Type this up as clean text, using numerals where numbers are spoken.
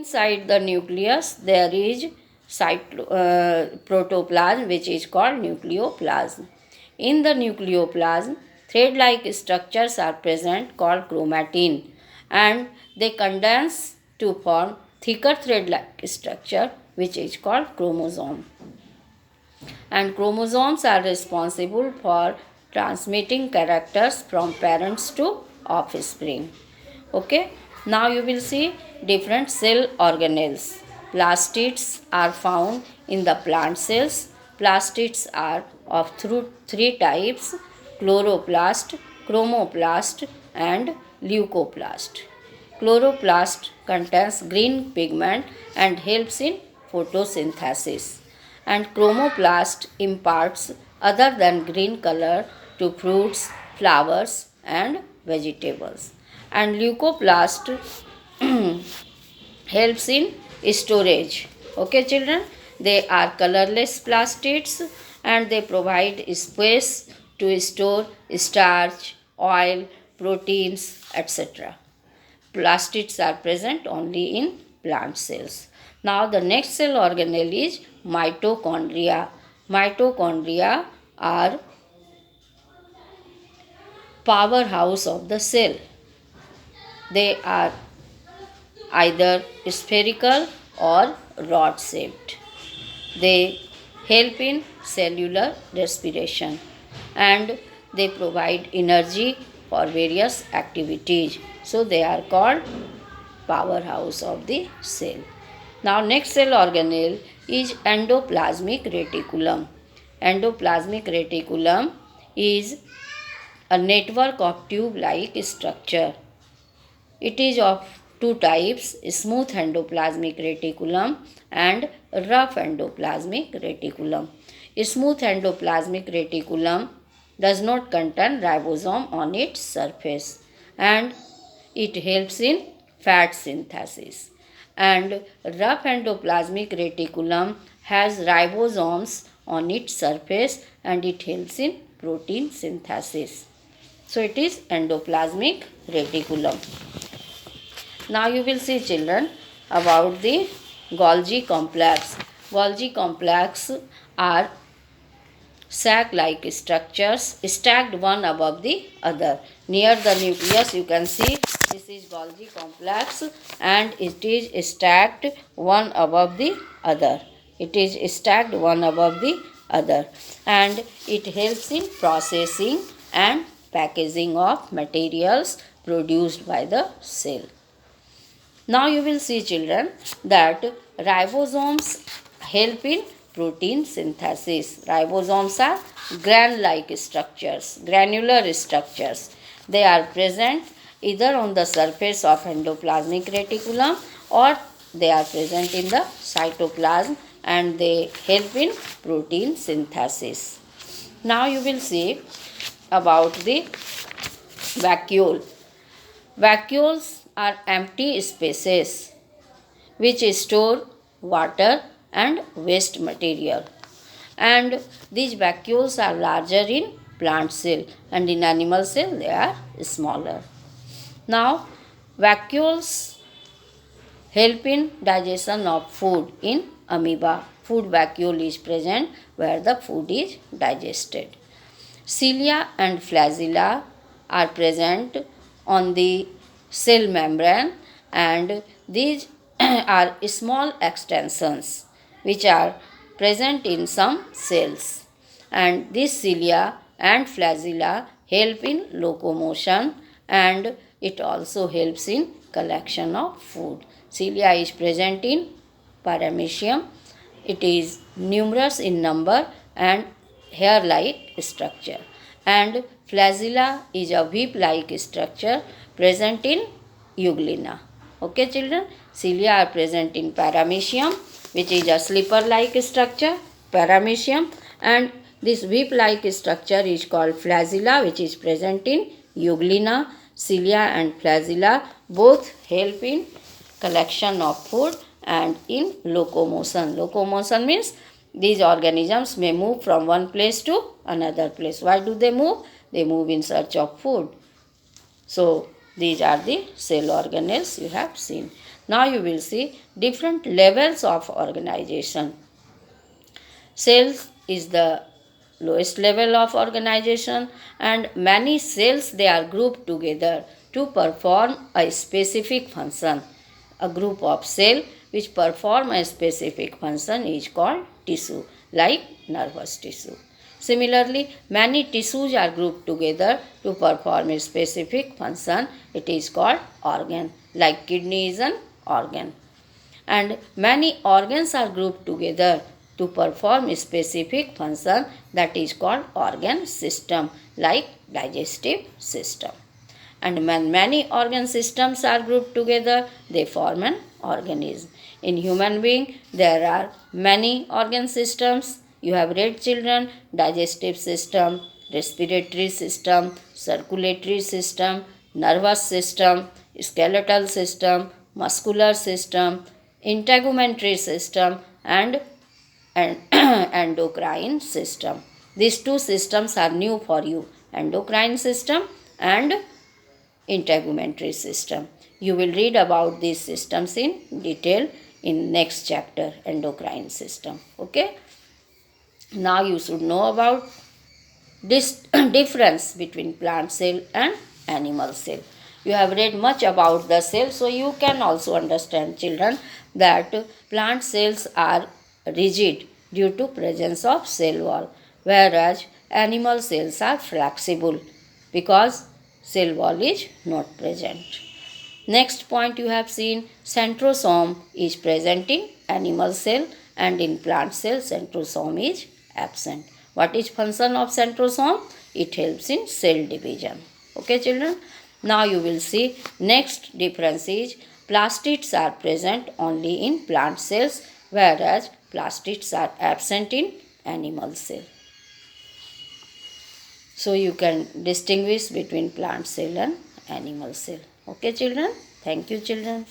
Inside the nucleus there is protoplasm, which is called nucleoplasm. In the nucleoplasm, thread-like structures are present called chromatin, and they condense to form thicker thread-like structure which is called chromosome. And chromosomes are responsible for transmitting characters from parents to offspring. Okay, now you will see different cell organelles. Plastids are found in the plant cells. Plastids are of three types: chloroplast, chromoplast, and leucoplast. Chloroplast contains green pigment and helps in photosynthesis, and chromoplast imparts other than green color to fruits, flowers, and vegetables. And leucoplast helps in storage. Okay, children, they are colorless plastids and they provide space to store starch, oil, proteins, etc. Plastids are present only in plant cells. Now the next cell organelle is mitochondria. Mitochondria are powerhouse of the cell. They are either spherical or rod shaped. They help in cellular respiration and they provide energy for various activities. So they are called powerhouse of the cell. Now next cell organelle is endoplasmic reticulum. Endoplasmic reticulum is a network of tube-like structure. It is of two types: smooth endoplasmic reticulum and rough endoplasmic reticulum. Smooth endoplasmic reticulum does not contain ribosome on its surface and it helps in fat synthesis. And rough endoplasmic reticulum has ribosomes on its surface and it helps in protein synthesis. So it is endoplasmic reticulum. Now you will see, children, about the Golgi complex. Golgi complex are sac-like structures stacked one above the other. Near the nucleus you can see this is Golgi complex and it is stacked one above the other. It is stacked one above the other and it helps in processing and packaging of materials produced by the cell. Now you will see, children, that ribosomes help in protein synthesis. Ribosomes are granular structures. They are present either on the surface of endoplasmic reticulum or they are present in the cytoplasm and they help in protein synthesis. Now you will see about the vacuole. Vacuoles are empty spaces which store water and waste material, and these vacuoles are larger in plant cell and in animal cell they are smaller. Now vacuoles help in digestion of food in amoeba. Food vacuole is present where the food is digested. Cilia and flagella are present on the cell membrane and these are small extensions which are present in some cells, and these cilia and flagella help in locomotion and it also helps in collection of food. Cilia is present in paramecium. It is numerous in number and hair-like structure, and flagella is a whip-like structure present in euglena. Okay, children, cilia are present in paramecium, which is a slipper-like structure, paramecium, and this whip-like structure is called flagella, which is present in euglena. Cilia and flagella both help in collection of food and in locomotion. Locomotion means these organisms may move from one place to another place. Why do they move? They move in search of food. So these are the cell organelles you have seen. Now you will see different levels of organization. Cells is the lowest level of organization, and many cells they are grouped together to perform a specific function. A group of cell which perform a specific function is called tissue, like nervous tissue. Similarly, many tissues are grouped together to perform a specific function. It is called organ, like kidney is an organ. And many organs are grouped together to perform a specific function, that is called organ system, like digestive system. And when many organ systems are grouped together, they form an organism. In human being, there are many organ systems. You have read, children: digestive system, respiratory system, circulatory system, nervous system, skeletal system, muscular system, integumentary system, and endocrine system. These two systems are new for you: endocrine system and integumentary system. You will read about these systems in detail in next chapter, endocrine system. Okay. Now you should know about this difference between plant cell and animal cell. You have read much about the cell, so you can also understand, children, that plant cells are rigid due to presence of cell wall, whereas animal cells are flexible because cell wall is not present. Next point, you have seen centrosome is present in animal cell, and in plant cell centrosome is absent. What is function of centrosome? It helps in cell division. Okay, children. Now you will see next difference is plastids are present only in plant cells, whereas plastids are absent in animal cell. So you can distinguish between plant cell and animal cell. Okay, children. Thank you, children.